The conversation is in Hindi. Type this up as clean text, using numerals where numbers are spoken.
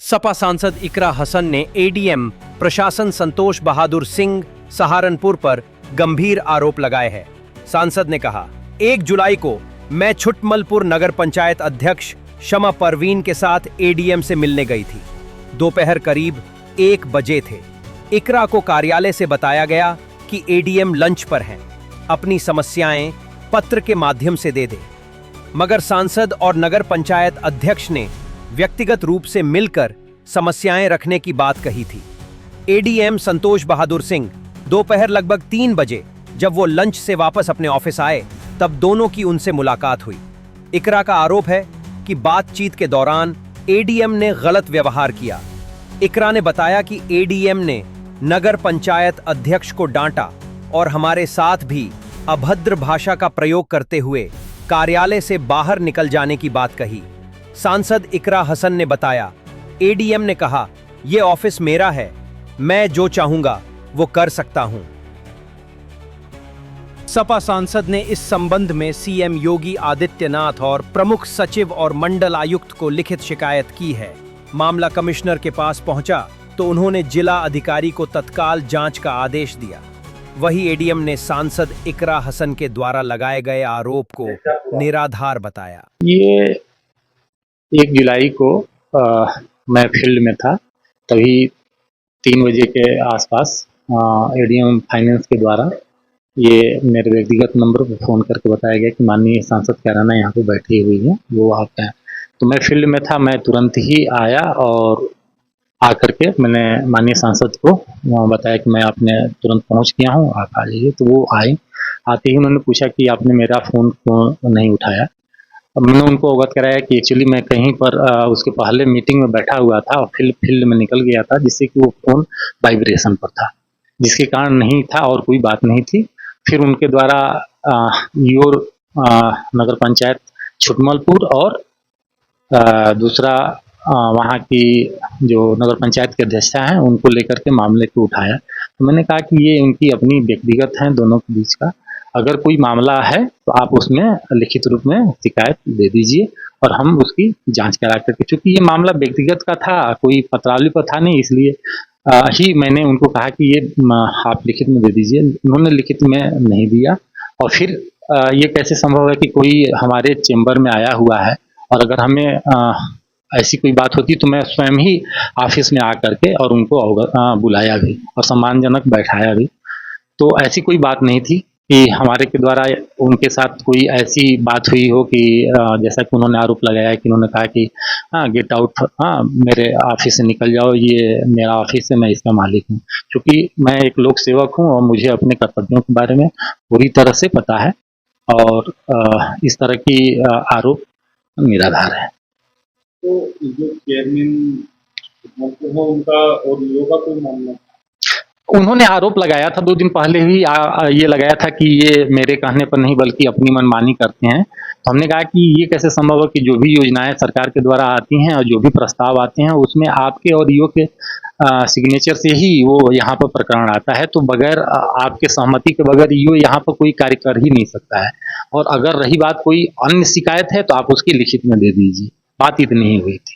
सपा सांसद इकरा हसन ने एडीएम प्रशासन संतोष बहादुर सिंह सहारनपुर पर गंभीर आरोप लगाए हैं। सांसद ने कहा, 1 जुलाई को मैं छुटमलपुर नगर पंचायत अध्यक्ष शमा परवीन के साथ एडीएम से मिलने गई थी। दोपहर करीब 1 बजे थे। इकरा को कार्यालय से बताया गया कि एडीएम लंच पर हैं, अपनी समस्याएं पत्र के माध्यम से दे दे। मगर सांसद और नगर पंचायत अध्यक्ष ने व्यक्तिगत रूप से मिलकर समस्याएं रखने की बात कही थी। एडीएम संतोष बहादुर सिंह दोपहर लगभग 3 बजे जब वो लंच से वापस अपने ऑफिस आए, तब दोनों की उनसे मुलाकात हुई। इकरा का आरोप है कि बातचीत के दौरान एडीएम ने गलत व्यवहार किया। इकरा ने बताया कि एडीएम ने नगर पंचायत अध्यक्ष को डांटा और हमारे साथ भी अभद्र भाषा का प्रयोग करते हुए कार्यालय से बाहर निकल जाने की बात कही। सांसद इकरा हसन ने बताया, एडीएम ने कहा, यह ऑफिस मेरा है, मैं जो चाहूंगा वो कर सकता हूं। सपा सांसद ने इस संबंध में सीएम योगी आदित्यनाथ और प्रमुख सचिव और मंडल आयुक्त को लिखित शिकायत की है। मामला कमिश्नर के पास पहुंचा तो उन्होंने जिला अधिकारी को तत्काल जांच का आदेश दिया। वही एडीएम ने सांसद इकरा हसन के द्वारा लगाए गए आरोप को निराधार बताया। ये 1 जुलाई को मैं फील्ड में था, तभी 3 बजे के आसपास एडीएम फाइनेंस के द्वारा ये मेरे व्यक्तिगत नंबर पर फ़ोन करके बताया गया कि माननीय सांसद कैराना यहाँ पे बैठी हुई है, वो आप हैं। तो मैं फील्ड में था, मैं तुरंत ही आया और आकर के मैंने माननीय सांसद को बताया कि मैं आपने तुरंत पहुँच गया हूँ, आप आ जाइए। तो वो आए। आते ही उन्होंने पूछा कि आपने मेरा फ़ोन क्यों नहीं उठाया। मैंने उनको अवगत कराया कि एक्चुअली मैं कहीं पर उसके पहले मीटिंग में बैठा हुआ था और फील्ड में निकल गया था, जिससे कि वो फ़ोन वाइब्रेशन पर था, जिसके कारण नहीं था और कोई बात नहीं थी। फिर उनके द्वारा योर नगर पंचायत छुटमलपुर और दूसरा वहाँ की जो नगर पंचायत के अध्यक्षा हैं उनको लेकर के मामले को उठाया। तो मैंने कहा कि ये उनकी अपनी व्यक्तिगत हैं दोनों के बीच का, अगर कोई मामला है तो आप उसमें लिखित रूप में शिकायत दे दीजिए और हम उसकी जांच करा करके, चूँकि ये मामला व्यक्तिगत का था, कोई पत्रावली पर था नहीं, इसलिए ही मैंने उनको कहा कि ये आप लिखित में दे दीजिए। उन्होंने लिखित में नहीं दिया। और फिर ये कैसे संभव है कि कोई हमारे चेंबर में आया हुआ है और अगर हमें ऐसी कोई बात होती तो मैं स्वयं ही ऑफिस में आकर के और उनको बुलाया भी और सम्मानजनक बैठाया भी। तो ऐसी कोई बात नहीं थी कि हमारे के द्वारा उनके साथ कोई ऐसी बात हुई हो कि जैसा कि उन्होंने आरोप लगाया कि उन्होंने कहा कि गेट आउट, मेरे ऑफिस से निकल जाओ, ये मेरा ऑफिस है, मैं इसका मालिक हूँ। क्योंकि मैं एक लोक सेवक हूँ और मुझे अपने कर्तव्यों के बारे में पूरी तरह से पता है और इस तरह की आरोप निराधार है। तो जो चेयरमैन उनका और योगा कोई मामला, उन्होंने आरोप लगाया था 2 दिन पहले ही ये लगाया था कि ये मेरे कहने पर नहीं बल्कि अपनी मनमानी करते हैं। तो हमने कहा कि ये कैसे संभव है कि जो भी योजनाएं सरकार के द्वारा आती हैं और जो भी प्रस्ताव आते हैं उसमें आपके और ईओ के सिग्नेचर से ही वो यहाँ पर प्रकरण आता है। तो बगैर आपके सहमति के बगैर ईओ यहाँ पर कोई कार्य कर ही नहीं सकता है। और अगर रही बात कोई अन्य शिकायत है तो आप उसकी लिखित में दे दीजिए। बात इतनी ही हुई थी।